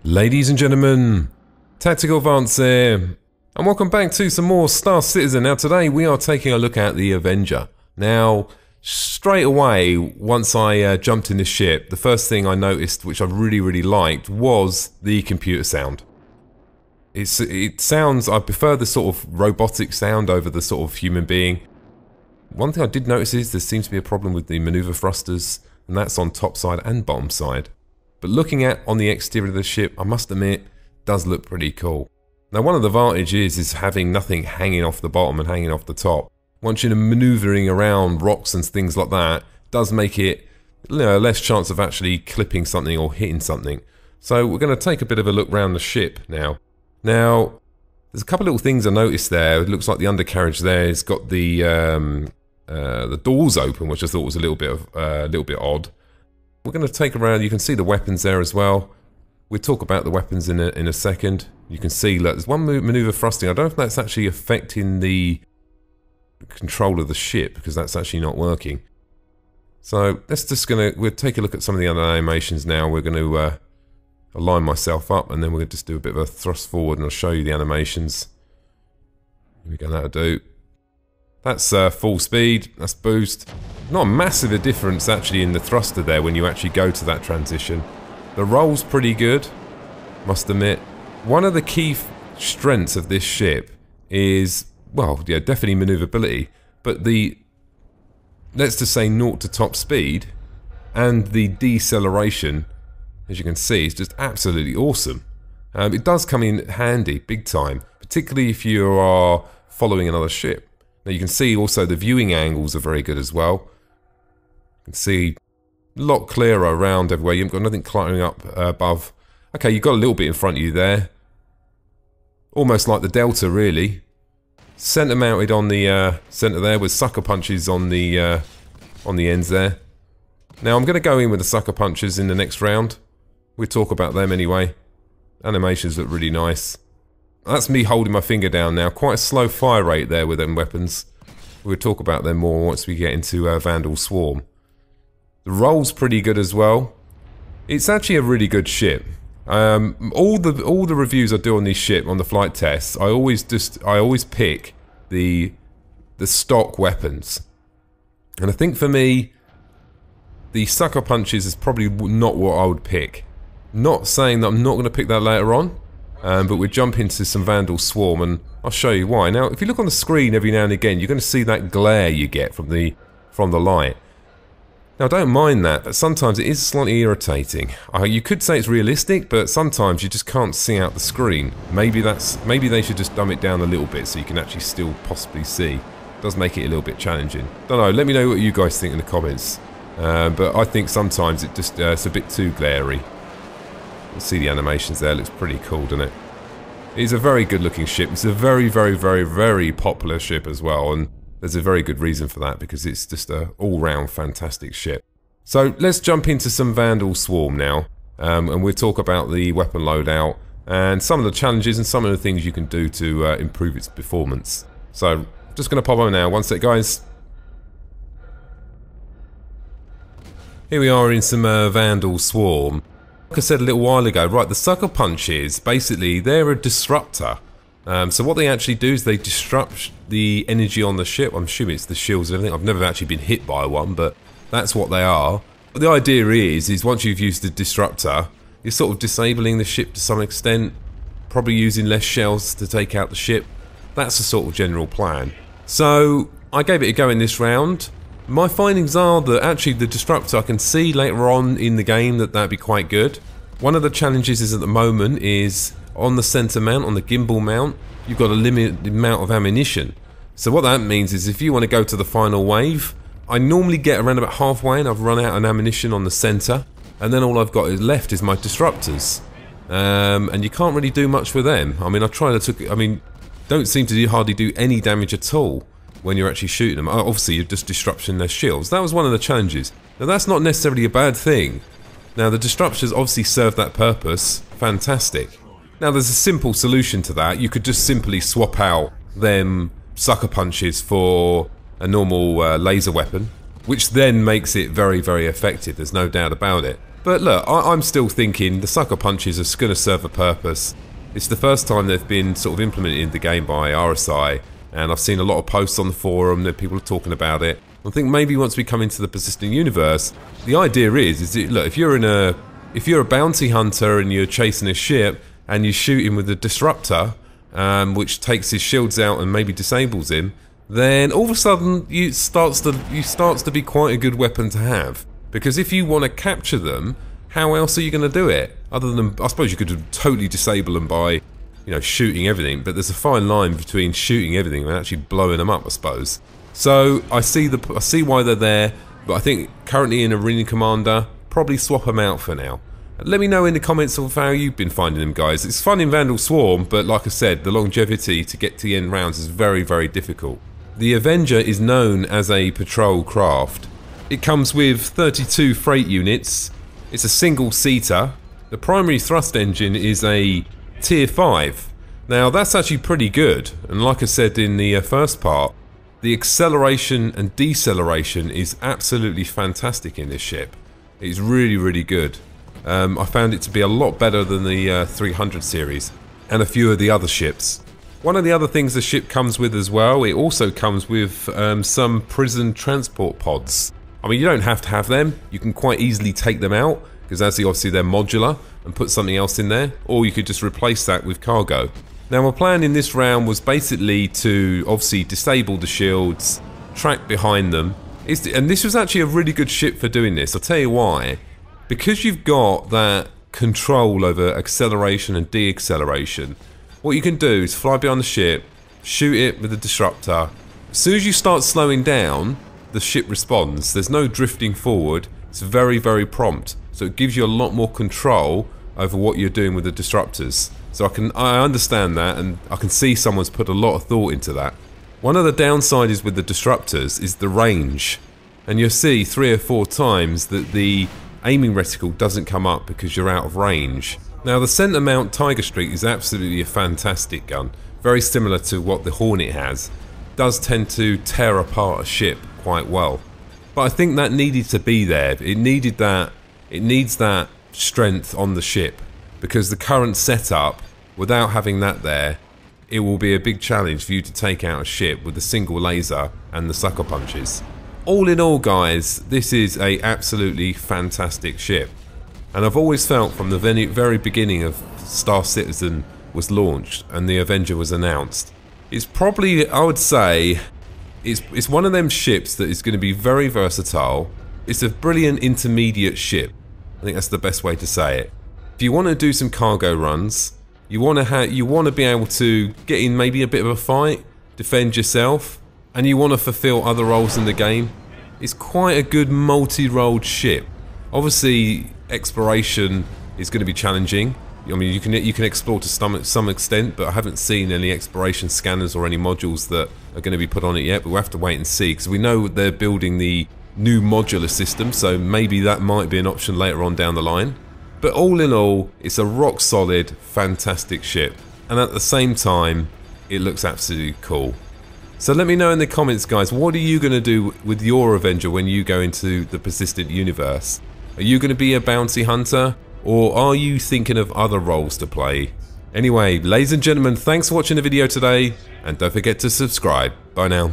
Ladies and gentlemen, Tactical Advance here, and welcome back to some more Star Citizen. Now today we are taking a look at the Avenger. Now, straight away, once I jumped in the ship, the first thing I noticed, which I really liked, was the computer sound. It sounds, I prefer the sort of robotic sound over the sort of human being. One thing I did notice is there seems to be a problem with the maneuver thrusters, and that's on top side and bottom side. But looking at on the exterior of the ship, I must admit, does look pretty cool. Now one of the advantages is having nothing hanging off the bottom and hanging off the top. Once you're manoeuvring around rocks and things like that, does make it, you know, less chance of actually clipping something or hitting something. So we're going to take a bit of a look around the ship now. Now, there's a couple of little things I noticed there. It looks like the undercarriage there has got the doors open, which I thought was a little bit odd. We're going to take around. You can see the weapons there as well. We'll talk about the weapons in a second. You can see, look, there's one maneuver thrusting. I don't know if that's actually affecting the control of the ship, because that's actually not working. So we'll take a look at some of the other animations now. We're going to align myself up, and then we're going to just do a bit of a thrust forward, and I'll show you the animations. Here we go, that'll do. That's full speed, that's boost. Not a massive difference actually in the thruster there when you actually go to that transition. The roll's pretty good, must admit. One of the key strengths of this ship is, well, yeah, definitely maneuverability, but let's just say 0 to top speed and the deceleration, as you can see, is just absolutely awesome. It does come in handy, big time, particularly if you are following another ship. Now you can see also the viewing angles are very good as well. You can see a lot clearer around everywhere. You've got nothing climbing up above. Okay, you've got a little bit in front of you there. Almost like the Delta, really. Centre mounted on the centre there with sucker punches on the ends there. Now I'm going to go in with the sucker punches in the next round. We'll talk about them anyway. Animations look really nice. That's me holding my finger down now. Quite a slow fire rate there with them weapons. We'll talk about them more once we get into Vandal Swarm. The roll's pretty good as well. It's actually a really good ship. All the reviews I do on this ship, on the flight tests, I always pick the stock weapons. And I think for me, the sucker punches is probably not what I would pick. Not saying that I'm not going to pick that later on. But we'll jump into some Vandal Swarm, and I'll show you why. Now, if you look on the screen every now and again, you're going to see that glare you get from the light. Now, I don't mind that, but sometimes it is slightly irritating. You could say it's realistic, but sometimes you just can't see out the screen. Maybe they should just dumb it down a little bit so you can actually still possibly see. It does make it a little bit challenging. Don't know. Let me know what you guys think in the comments. But I think sometimes it's a bit too glary. You see the animations there, looks pretty cool, doesn't it? It's a very good looking ship. It's a very popular ship as well, and there's a very good reason for that, because it's just a all-round fantastic ship. So let's jump into some Vandal Swarm now, and we'll talk about the weapon loadout and some of the challenges and some of the things you can do to improve its performance. So just going to pop on now. One sec, guys. Here we are in some Vandal Swarm. Like I said a little while ago, right, the sucker punches, basically, they're a disruptor. So what they actually do is they disrupt the energy on the ship. I'm assuming it's the shields and everything. I've never actually been hit by one, but that's what they are. But the idea is once you've used the disruptor, you're sort of disabling the ship to some extent, probably using less shells to take out the ship. That's the sort of general plan. So I gave it a go in this round. My findings are that actually the disruptor, I can see later on in the game that'd be quite good. One of the challenges is at the moment is on the center mount, on the gimbal mount, you've got a limited amount of ammunition. So what that means is if you want to go to the final wave, I normally get around about halfway and I've run out of ammunition on the center, and then all I've got left is my disruptors. And you can't really do much with them. I mean, don't seem to hardly do any damage at all when you're actually shooting them. Obviously, you're just disrupting their shields. That was one of the challenges. Now, that's not necessarily a bad thing. Now, the disruptors obviously serve that purpose. Fantastic. Now, there's a simple solution to that. You could just simply swap out them sucker punches for a normal laser weapon. which then makes it very, very effective. There's no doubt about it. But look, I'm still thinking the sucker punches are going to serve a purpose. It's the first time they've been sort of implemented in the game by RSI, and I've seen a lot of posts on the forum that people are talking about it. I think maybe once we come into the persistent universe, the idea is that, look, if you're a bounty hunter and you're chasing a ship and you shoot him with a disruptor, which takes his shields out and maybe disables him, then all of a sudden you starts to be quite a good weapon to have. Because if you want to capture them, how else are you going to do it? Other than, I suppose you could totally disable them by, shooting everything, but there's a fine line between shooting everything and actually blowing them up, I suppose. So I see why they're there, but I think currently in Arena Commander, probably swap them out for now. Let me know in the comments of how you've been finding them, guys. It's fun in Vandal Swarm, but like I said, the longevity to get to the end rounds is very, very difficult. The Avenger is known as a patrol craft. It comes with 32 freight units. It's a single-seater. The primary thrust engine is a Tier 5. Now, that's actually pretty good. And like I said in the first part, the acceleration and deceleration is absolutely fantastic in this ship. It's really, really good. I found it to be a lot better than the 300 series and a few of the other ships. One of the other things the ship comes with as well, it also comes with some prison transport pods. I mean, you don't have to have them. You can quite easily take them out, because obviously they're modular, and put something else in there, or you could just replace that with cargo. Now, my plan in this round was basically to obviously disable the shields, track behind them, and this was actually a really good ship for doing this. I'll tell you why. Because you've got that control over acceleration and deacceleration, what you can do is fly behind the ship, shoot it with a disruptor. As soon as you start slowing down, the ship responds. There's no drifting forward. It's very, very prompt. So it gives you a lot more control over what you're doing with the disruptors. So I understand that, and I can see someone's put a lot of thought into that. One of the downsides with the disruptors is the range. And you'll see 3 or 4 times that the aiming reticle doesn't come up because you're out of range. Now, the Centre Mount Tiger Streak is absolutely a fantastic gun. Very similar to what the Hornet has. Does tend to tear apart a ship quite well. But I think that needed to be there. It needs that strength on the ship, because the current setup, without having that there, it will be a big challenge for you to take out a ship with a single laser and the sucker punches. All in all, guys, this is a absolutely fantastic ship, and I've always felt from the very beginning of Star Citizen was launched and the Avenger was announced, it's probably, I would say, it's one of them ships that is going to be very versatile. It's a brilliant intermediate ship. I think that's the best way to say it. If you want to do some cargo runs, you want to be able to get in maybe a bit of a fight, defend yourself, and you want to fulfill other roles in the game, it's quite a good multi-role ship. Obviously, exploration is going to be challenging. I mean, you can explore to some extent, but I haven't seen any exploration scanners or any modules that are going to be put on it yet. But we'll have to wait and see, because we know they're building the new modular system, so maybe that might be an option later on down the line. But all in all, it's a rock solid, fantastic ship, and at the same time, it looks absolutely cool. So let me know in the comments, guys, what are you going to do with your Avenger when you go into the persistent universe? Are you going to be a bounty hunter, or are you thinking of other roles to play? Anyway, ladies and gentlemen, thanks for watching the video today, and don't forget to subscribe. Bye now.